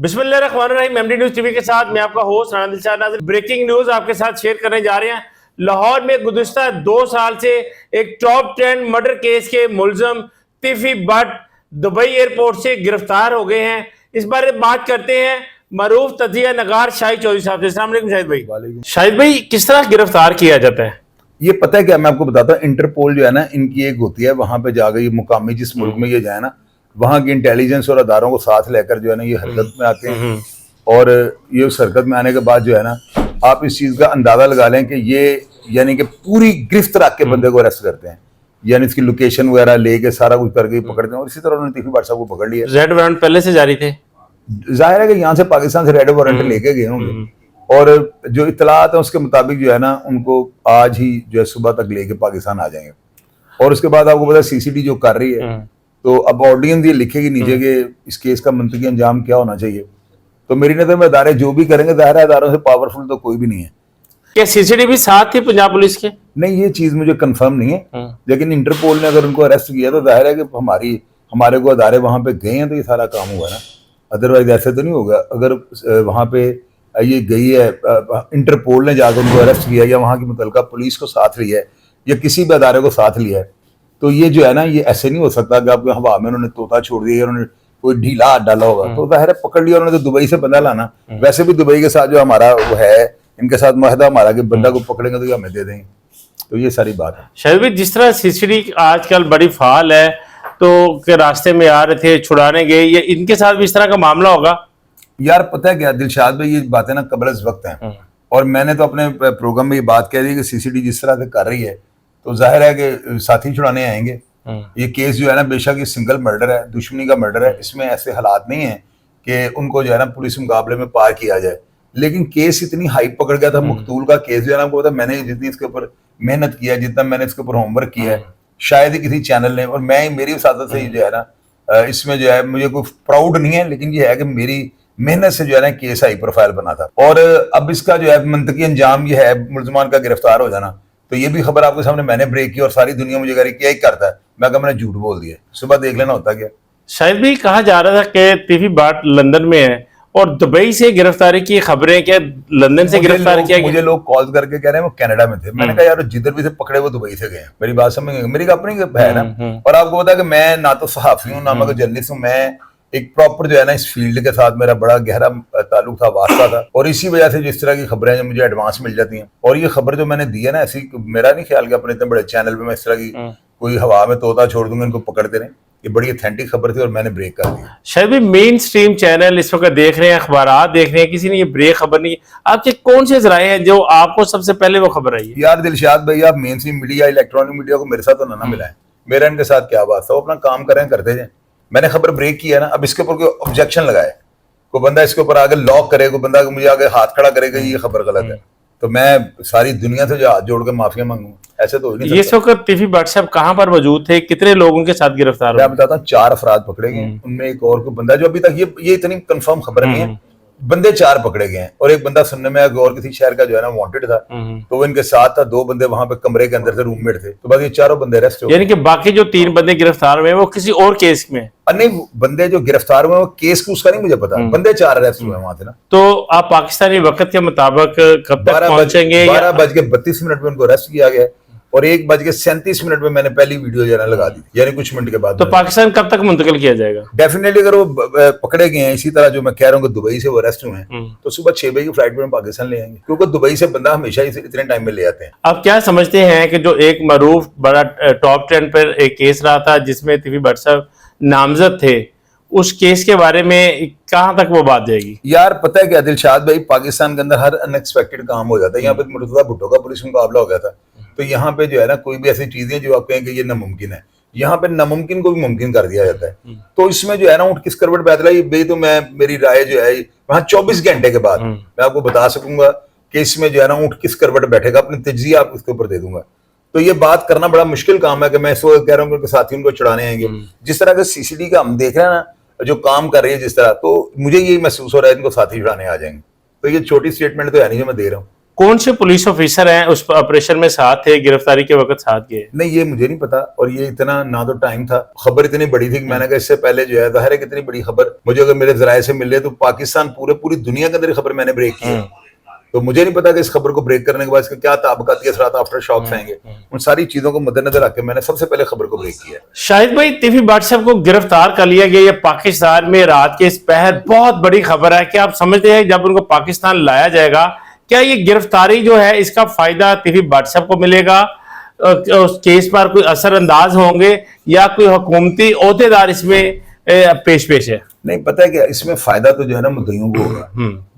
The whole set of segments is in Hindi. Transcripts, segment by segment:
बिस्मिल्लाहिर्रहमानिर्रहीम। एमडी न्यूज टीवी के साथ मैं आपका host Rana Dilshad Nazir breaking news आपके साथ शेयर करने जा रहे हैं। लाहौर में गुज़िश्ता 2 साल से एक टॉप 10 मर्डर केस के मुलजम तिफी भट्ट दुबई एयरपोर्ट से गिरफ्तार हो गए हैं। इस बारे में बात करते हैं मरूफ तजिया नगार शाहिद चौधरी साहब से। अस्सलाम वालेकुम शाहिद भाई। शाहिद भाई, किस तरह गिरफ्तार किया जाता है? ये पता है क्या, मैं आपको बताता हूँ। इंटरपोल जो है ना, इनकी एक होती है, वहां पे जाकर ये मुकामी जिस मुल्क में ये जाए ना, वहां की इंटेलिजेंस और अदारों को साथ लेकर जो है ना ये हरकत में आते हैं। और ये उस हरकत में आने के बाद जो है ना, आप इस चीज का अंदाजा लगा लें कि ये यानी कि पूरी गिरफ्त रख के बंदे को अरेस्ट करते हैं, यानी इसकी लोकेशन वगैरह लेके सारा कुछ करके पकड़ते हैं। और इसी तरह उन्होंने तिफी भट्ट साहब को पकड़ लिया। रेड वारंट पहले से जारी थे, जाहिर है कि यहाँ से पाकिस्तान से रेड वारंट लेके गए होंगे। और जो इतलात है उसके मुताबिक जो है ना, उनको आज ही जो है सुबह तक लेके पाकिस्तान आ जाएंगे। और उसके बाद आपको पता है सीसीडी जो कर रही है, तो अब ऑडियंस ये लिखेगी नीचे कि इस केस का मंतकी अंजाम क्या होना चाहिए। तो मेरी नजर में अदारे जो भी करेंगे, ज़ाहिर है अदारों से पावरफुल तो कोई भी नहीं है। क्या सीसीडी भी साथ थी पंजाब पुलिस के? नहीं, ये चीज मुझे कंफर्म नहीं है, लेकिन इंटरपोल ने अगर उनको अरेस्ट किया तो जाहिर है कि हमारे को अदारे वहां पे गए हैं तो ये सारा काम हुआ ना। अदरवाइज ऐसे तो नहीं होगा। अगर वहां पे ये गई है, इंटरपोल ने जाकर उनको अरेस्ट किया या वहां की मुतलका पुलिस को साथ लिया है या किसी भी अदारे को साथ लिया है, तो ये जो है ना, ये ऐसे नहीं हो सकता कि आपको हवा में उन्होंने तोता छोड़ दिया, उन्होंने कोई ढीला हाथ डाला होगा। तो जाहिर है पकड़ लिया उन्होंने, तो दुबई से बंदा लाना। वैसे भी दुबई के साथ जो हमारा वो है, इनके साथ मुआहदा हमारा कि बंदा को पकड़ेंगे तो ये हमें दे देंगे। तो ये सारी बात है। शायद भी जिस तरह सीसीडी आजकल बड़ी फाल है, तो के रास्ते में आ रहे थे, छुड़ाने गए, ये इनके साथ भी इस तरह का मामला होगा? यार पता है क्या दिलशाद भाई, ये बातें ना कबल अज़ वक्त हैं। और मैंने तो अपने प्रोग्राम में ये बात कह दी कि सीसीडी जिस तरह से कर रही है, तो जाहिर है कि साथी छुड़ाने आएंगे। ये केस जो है ना, बेशक ये सिंगल मर्डर है, दुश्मनी का मर्डर है, इसमें ऐसे हालात नहीं है कि उनको जो है ना पुलिस मुकाबले में पार किया जाए। लेकिन केस इतनी हाइप पकड़ गया था, मकतूल का केस जो है ना, आपको पता है मैंने जितनी इसके ऊपर मेहनत किया, जितना मैंने इसके ऊपर होमवर्क किया है, शायद ही किसी चैनल ने, और मैं मेरी साथ से जो है ना, इसमें जो है मुझे कोई प्राउड नहीं है, लेकिन ये है कि मेरी मेहनत से जो है ना केस हाई प्रोफाइल बना था। और अब इसका जो है मंतकी अंजाम ये है मुलजमान का गिरफ्तार हो जाना। तो ये भी खबर आपके सामने मैंने ब्रेक की और सारी दुनिया मुझे कह रही क्या ही करता है। मैं कहा मैंने झूठ बोल दिया, सुबह देख लेना होता क्या। शायद भी कहा जा रहा था कि तिफी भट्ट लंदन में है और दुबई से गिरफ्तारी की खबरें, क्या लंदन से गिरफ्तार किया गया? मुझे लोग कॉल करके कह रहे हैं वो कनाडा में थे। मैंने कहा यार जिधर भी से पकड़े वो दुबई से गए। मेरी बात समझ गए, मेरी अपनी है ना। और आपको पता है कि मैं ना तो सहाफी हूँ ना मैं जर्नलिस्ट हूँ। मैं एक प्रॉपर जो है ना इस फील्ड के साथ मेरा बड़ा गहरा ताल्लुक था, वास्ता था। और इसी वजह से जिस तरह की खबरें जो मुझे एडवांस मिल जाती हैं, और ये खबर जो मैंने दी है ना, ऐसी मेरा नहीं ख्याल कि अपने इतने बड़े चैनल पे मैं इस तरह की कोई हवा में तोता छोड़ दूंगा इनको पकड़ते रहे। ये बड़ी ऑथेंटिक खबर थी और मैंने ब्रेक कर दिया। शायद भी मेन स्ट्रीम चैनल इस वक्त देख रहे हैं, अखबार देख रहे हैं, किसी ने ये ब्रेक खबर नहीं। आपके कौन से जराए हैं जो आपको सबसे पहले वो खबर आई है? यार दिलशाद भाई, आप main stream media, electronic media को मेरे साथ तो ना मिला है। मेरा इनके साथ क्या बात था, वो अपना काम करें, करते जाए। मैंने खबर ब्रेक किया ना, अब इसके ऊपर कोई ऑब्जेक्शन लगाए, कोई बंदा इसके ऊपर आगे लॉक करे, कोई बंदा मुझे आगे हाथ खड़ा करेगा ये खबर गलत है, तो मैं सारी दुनिया से जो हाथ जोड़ के माफिया मांगूंगा। ऐसे तो हो नहीं सकता। ये वक्त तिफी भट्ट साहब कहाँ पर मौजूद थे, कितने लोग उनके साथ गिरफ्तार? मैं बताता हूँ, 4 अफराद पकड़े गए, उनमें एक और कोई बंदा जो अभी तक ये इतनी कंफर्म खबर नहीं है, बंदे 4 पकड़े गए हैं। और एक बंदा सुनने में आया और किसी शहर का जो है ना वांटेड था, तो वो इनके साथ था। 2 बंदे वहां पे कमरे के अंदर से रूममेट थे। तो बस ये 4 बंदे अरेस्ट हो गए। यानी कि बाकी जो 3 बंदे गिरफ्तार हुए वो किसी और केस में? नहीं, बंदे जो गिरफ्तार हुए वो केस को उसका नहीं मुझे पता, बंदे 4 अरेस्ट हुए वहां थे ना। तो आप पाकिस्तानी वक्त के मुताबिक कब तक पहुंचेंगे? 12:32 में उनको अरेस्ट किया गया और 1:37 में मैंने पहली वीडियो जो है लगा दी, यानी कुछ मिनट के बाद। तो पाकिस्तान कब तक मुंतकिल किया जाएगा? डेफिनेटली अगर वो पकड़े गए हैं इसी तरह जो मैं कह रहा हूँ कि दुबई से वो अरेस्ट हुए हैं, तो सुबह 6 बजे की फ्लाइट में पाकिस्तान ले आएंगे, क्योंकि दुबई से बंदा हमेशा इतने टाइम में ले आते हैं। आप क्या समझते हैं कि जो एक मरूफ बड़ा टॉप 10 पर एक केस रहा था जिसमें तिफी भट्ट साहब नामजद थे, उस केस के बारे में कहां तक वो बात जाएगी? यार पता है क्या दिलशाद भाई, पाकिस्तान के अंदर हर अनएक्सपेक्टेड काम हो जाता है। यहाँ पे मुर्तजा भुट्टो का पुलिस मुकाबला हो गया था, तो यहाँ पे जो है ना कोई भी ऐसी चीजें जो आप कहें कि ये नामुमकिन है, यहाँ पे नामुमकिन को भी मुमकिन कर दिया जाता है। तो इसमें जो है ना ऊँट किस करवट बैठला, ये तो मैं मेरी राय जो है वहाँ 24 घंटे के बाद मैं आपको बता सकूंगा कि इसमें जो है ना ऊँट किस करवट बैठेगा, अपनी तज्जिया आप उसके ऊपर दे दूंगा। तो ये बात करना बड़ा मुश्किल काम है कि मैं इसको कह रहा हूँ कि साथी उनको चढ़ाने आएंगे। जिस तरह के सीसीडी का हम देख रहे हैं ना, जो काम कर रही है जिस तरह, तो मुझे यही महसूस हो रहा है इनको साथी चढ़ाने आ जाएंगे। तो ये छोटी स्टेटमेंट तो है नहीं जो मैं दे रहा हूँ। कौन से पुलिस ऑफिसर हैं उस ऑपरेशन में साथ थे, गिरफ्तारी के वक्त साथ गए? नहीं, ये मुझे नहीं पता, और ये इतना ना तो टाइम था, खबर इतनी बड़ी थी कि मैंने कहा इससे पहले जो है, जाहिर है कि इतनी बड़ी खबर मुझे अगर मेरे जराये से मिल रही है तो पाकिस्तान पूरी दुनिया के अंदर खबर मैंने ब्रेक की है। तो मुझे नहीं पता कि इस खबर को ब्रेक करने के बाद इसके क्या ताबकाती असरात आफ्टर शॉक्स आएंगे। उन सारी चीजों को मद्देनजर रख के मैंने सबसे पहले खबर को ब्रेक किया। शाहिद भाई, तिफी भट्ट साहब को गिरफ्तार कर लिया गया, ये पाकिस्तान में रात के इस पहर बहुत बड़ी खबर है। क्या आप समझते हैं जब उनको पाकिस्तान लाया जाएगा, क्या ये गिरफ्तारी जो है इसका फायदा तिफी भट्ट साहब को मिलेगा? उस केस पर कोई असरअंदाज होंगे या कोई हुकूमती ओहदेदार इसमें पेश है? नहीं, पता है क्या, इसमें फायदा तो जो है ना मुद्दइयों को होगा,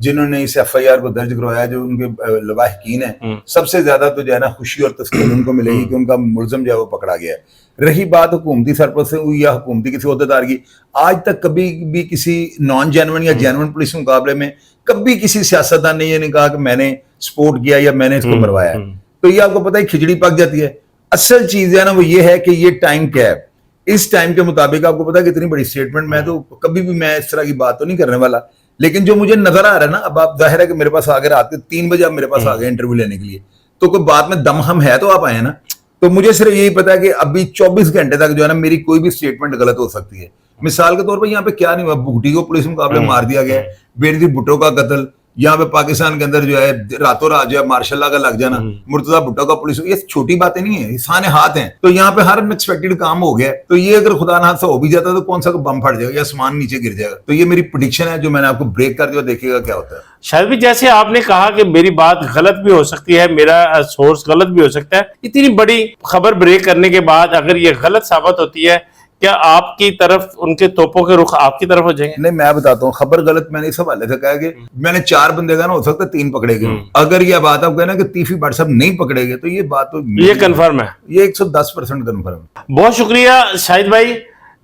जिन्होंने इस FIR को दर्ज करवाया, जो उनके लवाहिकीन है, सबसे ज्यादा तो जो है ना खुशी और तस्कीन उनको मिलेगी कि उनका मुलजम जो है वो पकड़ा गया है। रही बात हुकूमती सरपरस्त से या हुकूमती किसी ओहदेदार की, आज तक कभी भी किसी नॉन जेन्युइन या जेन्युइन पुलिस मुकाबले में कभी किसी सियासतदान ने ये नहीं कहा कि मैंने सपोर्ट किया या मैंने इसको मरवाया। तो ये आपको पता है खिचड़ी पक जाती है। असल चीज है ना वो ये है कि ये टाइम क्या है, इस टाइम के मुताबिक आपको पता है कितनी बड़ी स्टेटमेंट, मैं तो कभी भी मैं इस तरह की बात तो नहीं करने वाला, लेकिन जो मुझे नजर आ रहा है ना, अब आप जाहिर है कि मेरे पास आगे रात के 3 बजे आप मेरे पास आ गए इंटरव्यू लेने के लिए, तो कोई बात में दम हम है तो आप आए ना। तो मुझे सिर्फ यही पता है कि अभी 24 घंटे तक जो है ना मेरी कोई भी स्टेटमेंट गलत हो सकती है। मिसाल के तौर पर यहाँ पे क्या नहीं हुआ, भुट्टी को पुलिस मुकाबले मार दिया गया, बेनजीर भुट्टो का कत्ल, यहाँ पे पाकिस्तान के अंदर जो है रातों रात जो है मार्शल लॉ का लग जाना, मुर्तजा भुट्टो का पुलिस, ये छोटी बातें नहीं है, साने हाथ हैं। तो यहाँ पे हर अनएक्सपेक्टेड काम हो गया। तो ये अगर खुदा ना हादसा हो भी जाता तो कौन सा बम फट जाएगा या आसमान नीचे गिर जाएगा। तो ये मेरी प्रेडिक्शन है जो मैंने आपको ब्रेक कर दिया, देखिएगा क्या होता है। शायद भी जैसे आपने कहा कि मेरी बात गलत भी हो सकती है, मेरा सोर्स गलत भी हो सकता है, इतनी बड़ी खबर ब्रेक करने के बाद अगर ये गलत साबित होती है, क्या आपकी तरफ उनके तोपों के रुख आपकी तरफ हो जाएंगे? नहीं, मैं बताता हूँ, खबर गलत मैंने इस हवाले से कहा कि मैंने 4 बंदे का ना हो सकता 3 पकड़े गए। अगर ये बात आप कहना कि तिफी भट्ट साहब नहीं पकड़े गए तो ये बात तो ये कंफर्म है, ये 110% कंफर्म है। बहुत शुक्रिया शाहिद भाई।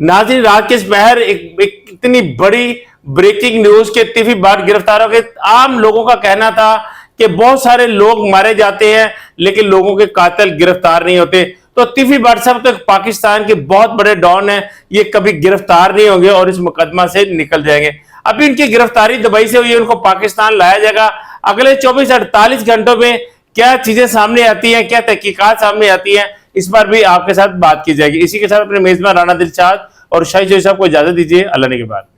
नाज़रीन, रात के इस पहर एक इतनी बड़ी ब्रेकिंग न्यूज के तिफी भट्ट गिरफ्तार हो गए। आम लोगों का कहना था कि बहुत सारे लोग मारे जाते हैं लेकिन लोगों के कातिल गिरफ्तार नहीं होते। तो तिफी भट्ट साहब तो पाकिस्तान के बहुत बड़े डॉन हैं, ये कभी गिरफ्तार नहीं होंगे और इस मुकदमा से निकल जाएंगे। अभी उनकी गिरफ्तारी दुबई से हुई है, उनको पाकिस्तान लाया जाएगा। अगले 24-48 घंटों में क्या चीजें सामने आती हैं, क्या तहकीकात सामने आती हैं, इस पर भी आपके साथ बात की जाएगी। इसी के साथ अपने मेजबान राना दिलशाद और शाहिद जोशी साहब को इजाजत दीजिए। अल्लाह ने के बाद।